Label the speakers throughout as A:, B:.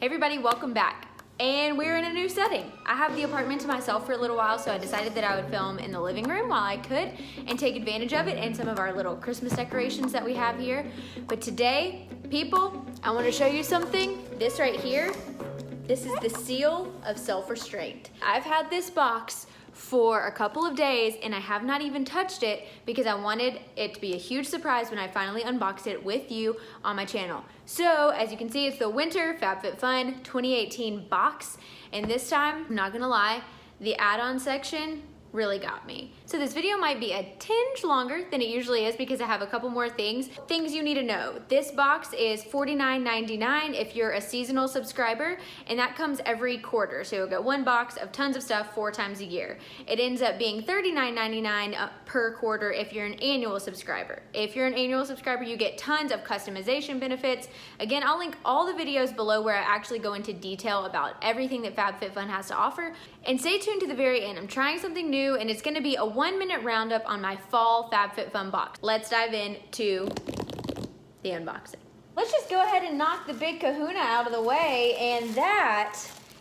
A: Hey everybody, welcome back. And we're in a new setting. I have the apartment to myself for a little while, so I decided that I would film in the living room while I could and take advantage of it and some of our little Christmas decorations that we have here. But today, people, I want to show you something. This right here, this is the seal of self-restraint. I've had this box for a couple of days and I have not even touched it because I wanted it to be a huge surprise when I finally unboxed it with you on my channel. So as you can see, it's the Winter FabFitFun 2018 box, and this time, I'm not gonna lie, the add-on section really got me. So this video might be a tinge longer than it usually is because I have a couple more things you need to know. This box is $49.99 if you're a seasonal subscriber, and that comes every quarter. So you'll get one box of tons of stuff 4 times a year. It ends up being $39.99 per quarter if you're an annual subscriber. If you're an annual subscriber, you get tons of customization benefits. Again, I'll link all the videos below where I actually go into detail about everything that FabFitFun has to offer. And stay tuned to the very end. I'm trying something new, and it's gonna be a 1-minute roundup on my fall FabFitFun box. Let's dive into the unboxing. Let's just go ahead and knock the big kahuna out of the way, and that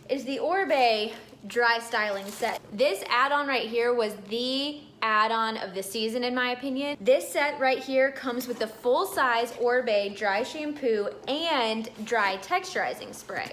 A: is the Oribe dry styling set. This add-on right here was the add-on of the season in my opinion. This set right here comes with the full-size Oribe dry shampoo and dry texturizing spray.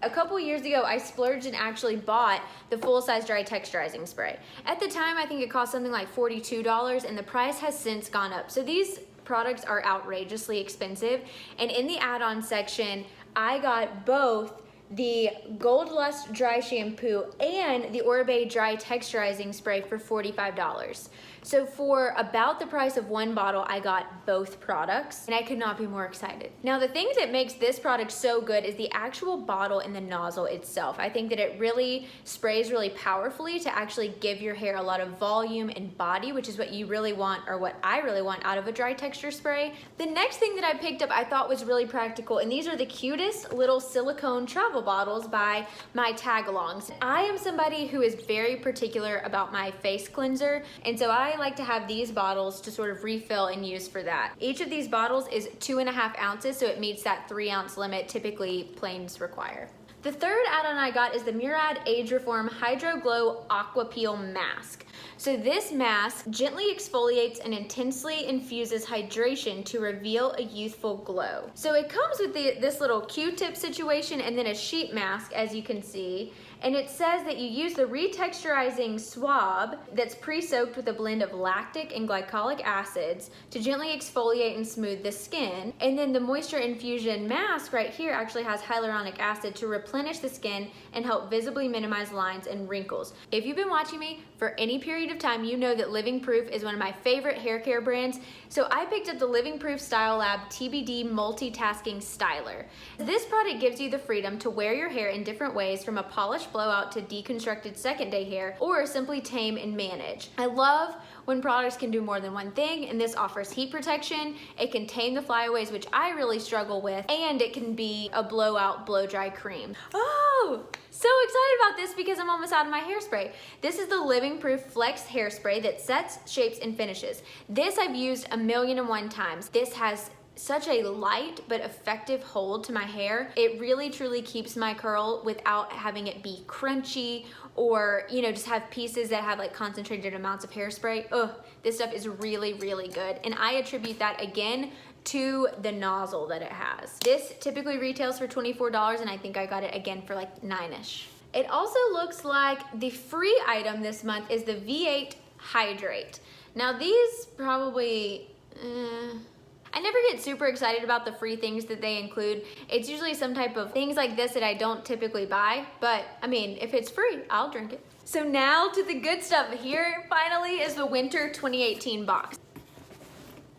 A: A couple years ago, I splurged and actually bought the full-size dry texturizing spray. At the time, I think it cost something like $42, and the price has since gone up. So these products are outrageously expensive. And in the add-on section, I got both the Gold Lust dry shampoo and the Oribe dry texturizing spray for $45. So for about the price of one bottle, I got both products, and I could not be more excited. Now, the thing that makes this product so good is the actual bottle and the nozzle itself. I think that it really sprays really powerfully to actually give your hair a lot of volume and body, which is what you really want, or what I really want out of a dry texture spray. The next thing that I picked up I thought was really practical, and these are the cutest little silicone travel bottles by my tag-alongs. I am somebody who is very particular about my face cleanser, and so I like to have these bottles to sort of refill and use for that. Each of these bottles is 2.5 ounces, so it meets that 3-ounce limit typically plains require. The third add-on I got is the Murad Age Reform Hydro Glow Aqua Peel Mask. So this mask gently exfoliates and intensely infuses hydration to reveal a youthful glow. So it comes with this little Q-tip situation and then a sheet mask, as you can see. And it says that you use the retexturizing swab that's pre-soaked with a blend of lactic and glycolic acids to gently exfoliate and smooth the skin. And then the moisture infusion mask right here actually has hyaluronic acid to replenish the skin and help visibly minimize lines and wrinkles. If you've been watching me for any period of time, you know that Living Proof is one of my favorite hair care brands. So I picked up the Living Proof Style Lab TBD Multitasking Styler. This product gives you the freedom to wear your hair in different ways, from a polished blowout to deconstructed second day hair, or simply tame and manage. I love when products can do more than one thing, and this offers heat protection, it can tame the flyaways, which I really struggle with, and it can be a blowout blow dry cream. Oh, so excited about this because I'm almost out of my hairspray. This is the Living Proof Flex Hairspray that sets, shapes, and finishes. This I've used 1,000,001 times. This has such a light but effective hold to my hair. It really truly keeps my curl without having it be crunchy or, you know, just have pieces that have like concentrated amounts of hairspray. Ugh, this stuff is really, really good. And I attribute that again to the nozzle that it has. This typically retails for $24, and I think I got it again for like $9-ish. It also looks like the free item this month is the V8 Hydrate. Now these probably, I never get super excited about the free things that they include. It's usually some type of things like this that I don't typically buy, but I mean, if it's free, I'll drink it. So now to the good stuff. Here finally is the Winter 2018 box.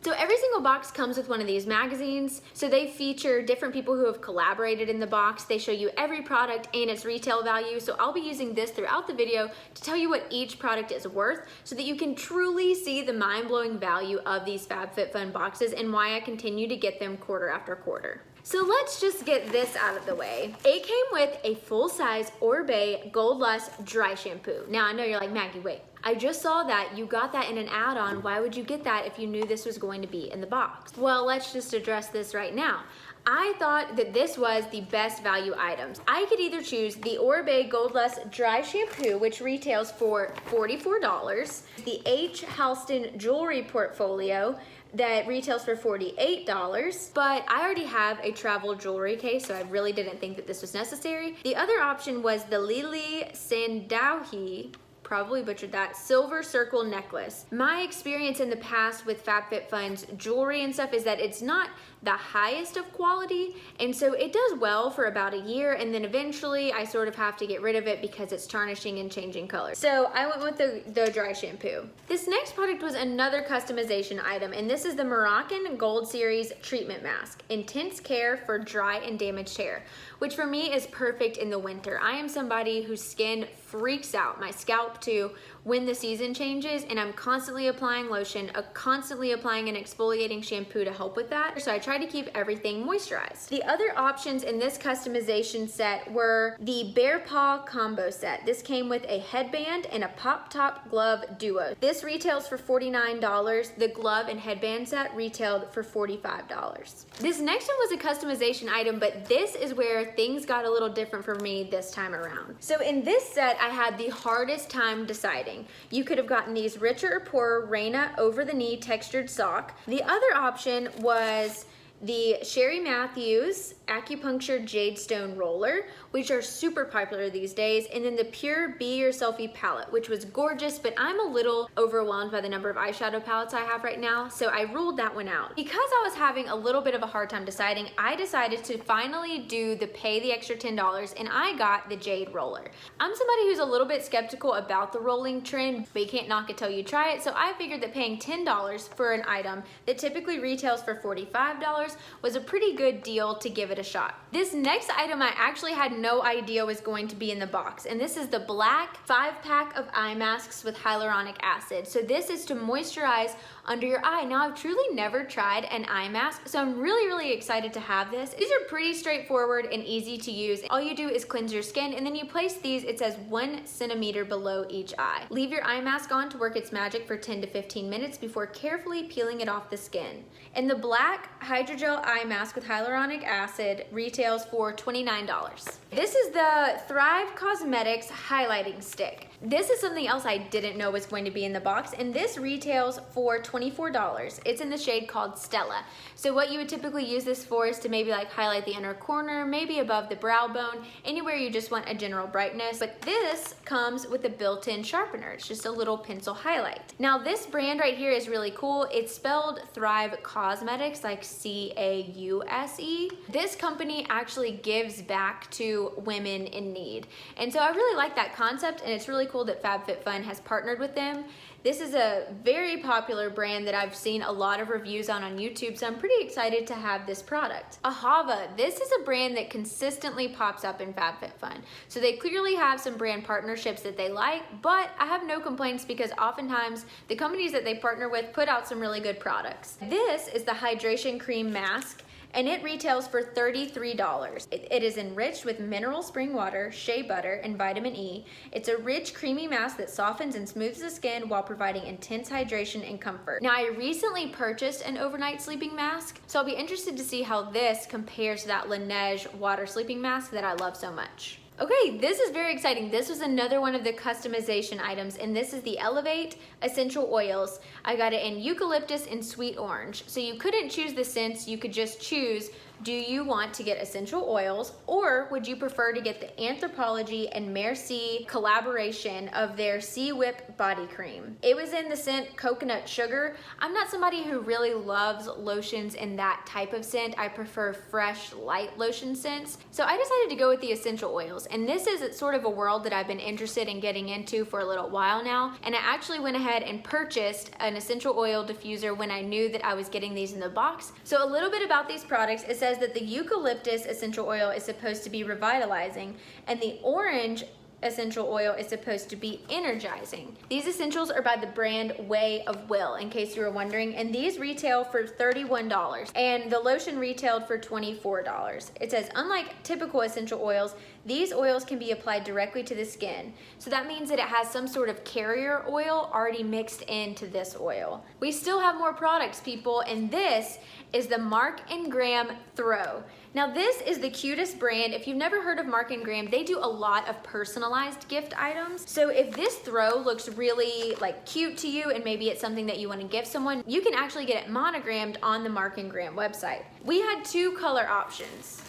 A: So every single box comes with one of these magazines. So they feature different people who have collaborated in the box. They show you every product and its retail value. So I'll be using this throughout the video to tell you what each product is worth so that you can truly see the mind-blowing value of these FabFitFun boxes and why I continue to get them quarter after quarter. So let's just get this out of the way. It came with a full-size Oribe Gold Lust dry shampoo. Now I know you're like, Maggie, wait. I just saw that you got that in an add-on. Why would you get that if you knew this was going to be in the box? Well, let's just address this right now. I thought that this was the best value items. I could either choose the Oribe Gold Lust Dry Shampoo, which retails for $44, the H. Halston Jewelry Portfolio, that retails for $48, but I already have a travel jewelry case, so I really didn't think that this was necessary. The other option was the Lili Sandauhi, probably butchered that, silver circle necklace. My experience in the past with FabFitFun's jewelry and stuff is that it's not the highest of quality, and so it does well for about a year, and then eventually I sort of have to get rid of it because it's tarnishing and changing color. So I went with the dry shampoo. This next product was another customization item, and this is the Moroccan Gold Series Treatment Mask. Intense care for dry and damaged hair, which for me is perfect in the winter. I am somebody whose skin freaks out, my scalp too, when the season changes, and I'm constantly applying lotion, constantly applying an exfoliating shampoo to help with that. So I try to keep everything moisturized. The other options in this customization set were the Bear Paw Combo Set. This came with a headband and a Pop Top Glove Duo. This retails for $49. The glove and headband set retailed for $45. This next one was a customization item, but this is where things got a little different for me this time around. So in this set, I had the hardest time deciding. You could have gotten these richer or poorer Reina over-the-knee textured sock. The other option was the Sherry Matthews Acupuncture Jade Stone Roller, which are super popular these days, and then the Pure Be Your Selfie palette, which was gorgeous, but I'm a little overwhelmed by the number of eyeshadow palettes I have right now, so I ruled that one out. Because I was having a little bit of a hard time deciding, I decided to finally do the pay the extra $10, and I got the Jade Roller. I'm somebody who's a little bit skeptical about the rolling trend, but you can't knock it till you try it, so I figured that paying $10 for an item that typically retails for $45 was a pretty good deal to give it a shot. This next item I actually had no idea was going to be in the box, and this is the black 5-pack of eye masks with hyaluronic acid. So this is to moisturize under your eye. Now, I've truly never tried an eye mask, so I'm really excited to have this. These are pretty straightforward and easy to use. All you do is cleanse your skin, and then you place these, it says 1 centimeter below each eye. Leave your eye mask on to work its magic for 10 to 15 minutes before carefully peeling it off the skin. And the black hydrogel eye mask with hyaluronic acid retails for $29. This is the Thrive Cosmetics highlighting stick. This is something else I didn't know was going to be in the box, and this retails for $24. It's in the shade called Stella. So what you would typically use this for is to maybe like highlight the inner corner, maybe above the brow bone, anywhere you just want a general brightness. But this comes with a built-in sharpener. It's just a little pencil highlight. Now this brand right here is really cool. It's spelled Thrive Cosmetics, like C-A-U-S-E. This company actually gives back to women in need. And so I really like that concept, and it's really cool that FabFitFun has partnered with them. This is a very popular brand that I've seen a lot of reviews on YouTube, so I'm pretty excited to have this product. Ahava, this is a brand that consistently pops up in FabFitFun. So they clearly have some brand partnerships that they like, but I have no complaints because oftentimes the companies that they partner with put out some really good products. This is the Hydration Cream Mask, and it retails for $33. It is enriched with mineral spring water, shea butter, and vitamin E. It's a rich, creamy mask that softens and smooths the skin while providing intense hydration and comfort. Now, I recently purchased an overnight sleeping mask, so I'll be interested to see how this compares to that Laneige water sleeping mask that I love so much. Okay, this is very exciting. This was another one of the customization items, and this is the Elevate Essential Oils. I got it in eucalyptus and sweet orange. So you couldn't choose the scents, you could just choose, do you want to get essential oils, or would you prefer to get the Anthropologie and Merci collaboration of their Sea Whip body cream? It was in the scent Coconut Sugar. I'm not somebody who really loves lotions in that type of scent. I prefer fresh, light lotion scents. So I decided to go with the essential oils. And this is sort of a world that I've been interested in getting into for a little while now. And I actually went ahead and purchased an essential oil diffuser when I knew that I was getting these in the box. So a little bit about these products. It says that the eucalyptus essential oil is supposed to be revitalizing, and the orange essential oil is supposed to be energizing. These essentials are by the brand Way of Will, in case you were wondering, and these retail for $31, and the lotion retailed for $24. It says, unlike typical essential oils, these oils can be applied directly to the skin. So that means that it has some sort of carrier oil already mixed into this oil. We still have more products, people, and this is the Mark & Graham Throw. Now this is the cutest brand. If you've never heard of Mark & Graham, they do a lot of personalized gift items. So if this throw looks really like cute to you and maybe it's something that you want to gift someone, you can actually get it monogrammed on the Mark & Graham website. We had 2 color options.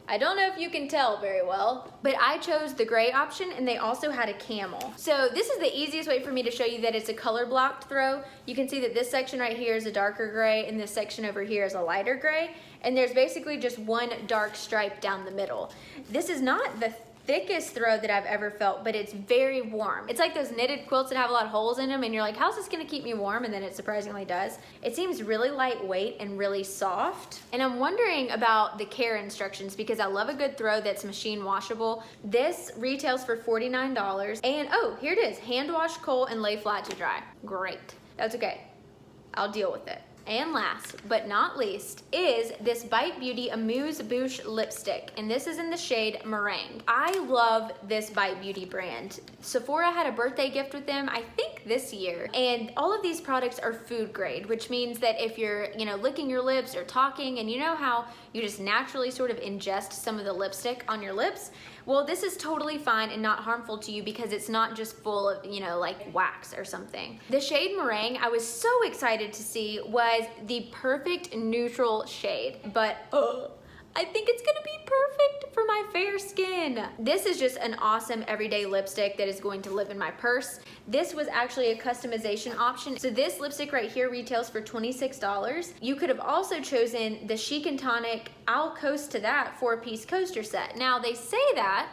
A: I don't know if you can tell very well, but I chose the gray option, and they also had a camel. So this is the easiest way for me to show you that it's a color blocked throw. You can see that this section right here is a darker gray, and this section over here is a lighter gray, and there's basically just one dark stripe down the middle. This is not the thickest throw that I've ever felt, but it's very warm. It's like those knitted quilts that have a lot of holes in them, and you're like, how's this gonna keep me warm? And then it surprisingly does. It seems really lightweight and really soft. And I'm wondering about the care instructions, because I love a good throw that's machine washable. This retails for $49, and oh, here it is, hand wash, kohl, and lay flat to dry. Great, that's okay, I'll deal with it. And last but not least is this Bite Beauty Amuse Bouche lipstick, and this is in the shade Meringue. I love this Bite Beauty brand. Sephora had a birthday gift with them, I think this year, and all of these products are food grade, which means that if you're, licking your lips or talking, and you know how you just naturally sort of ingest some of the lipstick on your lips, well, this is totally fine and not harmful to you because it's not just full of, like wax or something. The shade Meringue, I was so excited to see, was the perfect neutral shade, but I think it's gonna be perfect for my fair skin. This is just an awesome everyday lipstick that is going to live in my purse. This was actually a customization option. So this lipstick right here retails for $26. You could have also chosen the Chic and Tonic I'll Coast to That 4-piece coaster set. Now they say that,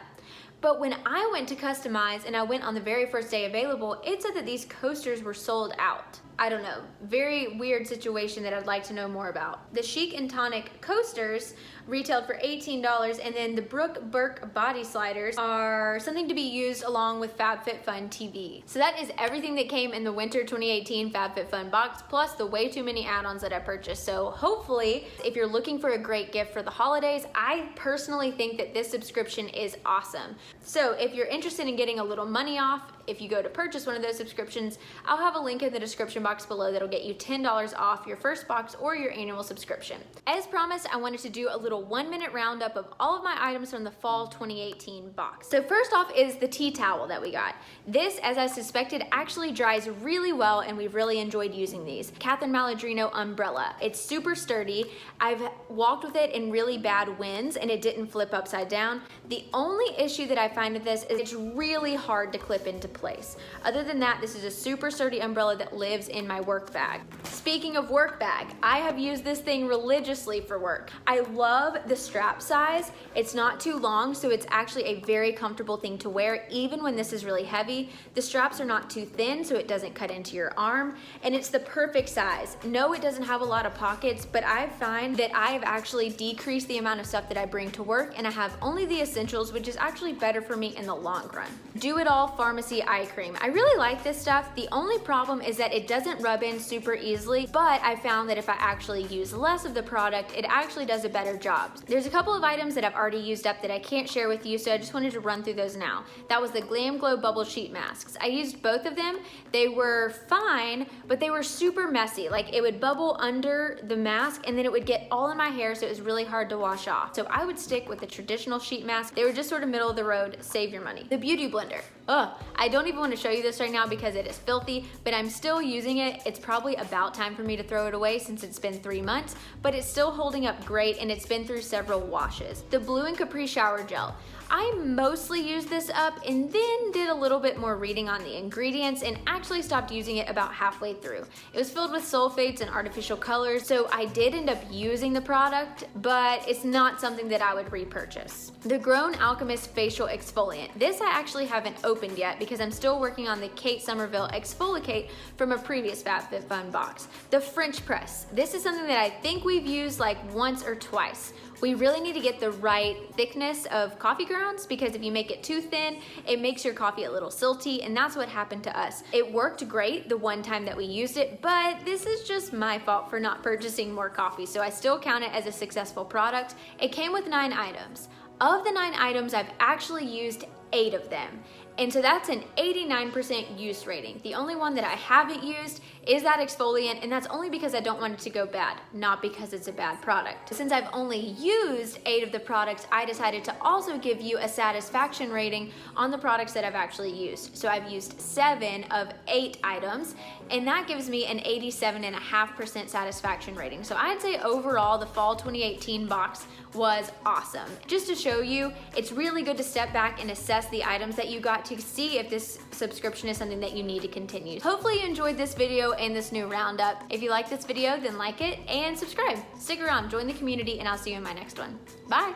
A: but when I went to customize and I went on the very first day available, it said that these coasters were sold out. I don't know, very weird situation that I'd like to know more about. The Chic and Tonic coasters retailed for $18, and then the Brooke Burke body sliders are something to be used along with FabFitFun TV. So that is everything that came in the winter 2018 FabFitFun box, plus the way too many add-ons that I purchased. So hopefully, if you're looking for a great gift for the holidays, I personally think that this subscription is awesome. So if you're interested in getting a little money off, if you go to purchase one of those subscriptions, I'll have a link in the description box below that'll get you $10 off your first box or your annual subscription. As promised, I wanted to do a little 1-minute roundup of all of my items from the fall 2018 box. So first off is the tea towel that we got. This, as I suspected, actually dries really well, and we've really enjoyed using these. Catherine Maladrino umbrella. It's super sturdy. I've walked with it in really bad winds and it didn't flip upside down. The only issue that I find with this is it's really hard to clip into place. Other than that, this is a super sturdy umbrella that lives in my work bag. Speaking of work bag, I have used this thing religiously for work. I love the strap size. It's not too long, so it's actually a very comfortable thing to wear, even when this is really heavy. The straps are not too thin, so it doesn't cut into your arm, and it's the perfect size. No, it doesn't have a lot of pockets, but I find that I have actually decreased the amount of stuff that I bring to work, and I have only the essentials, which is actually better for me in the long run. Do It All Pharmacy Eye Cream. I really like this stuff. The only problem is that it doesn't rub in super easily, but I found that if I actually use less of the product, it actually does a better job. There's a couple of items that I've already used up that I can't share with you, so I just wanted to run through those now. That was the Glam Glow Bubble Sheet Masks. I used both of them. They were fine, but they were super messy. Like, it would bubble under the mask and then it would get all in my hair, so it was really hard to wash off. So I would stick with the traditional sheet mask. They were just sort of middle of the road, save your money. The Beauty Blender. I don't even want to show you this right now because it is filthy, but I'm still using it. It's probably about time for me to throw it away since it's been 3 months, but it's still holding up great and it's been through several washes. The Blue and Capri Shower Gel. I mostly used this up and then did a little bit more reading on the ingredients and actually stopped using it about halfway through. It was filled with sulfates and artificial colors, so I did end up using the product, but it's not something that I would repurchase. The Grown Alchemist Facial Exfoliant. This I actually haven't opened yet because I'm still working on the Kate Somerville Exfoliate from a previous FabFitFun box. The French Press. This is something that I think we've used like once or twice. us. We really need to get the right thickness of coffee grounds, because if you make it too thin, it makes your coffee a little silty, and that's what happened to us. It worked great the one time that we used it, but this is just my fault for not purchasing more coffee, so I still count it as a successful product. It came with 9 items. Of the 9 items, I've actually used 8 of them. And so that's an 89% use rating. The only one that I haven't used is that exfoliant, and that's only because I don't want it to go bad, not because it's a bad product. Since I've only used 8 of the products, I decided to also give you a satisfaction rating on the products that I've actually used. So I've used 7 of 8 items, and that gives me an 87.5% satisfaction rating. So I'd say overall, the fall 2018 box was awesome. Just to show you, it's really good to step back and assess the items that you got to see if this subscription is something that you need to continue. Hopefully you enjoyed this video and this new roundup. If you like this video, then like it and subscribe. Stick around, join the community, and I'll see you in my next one. Bye.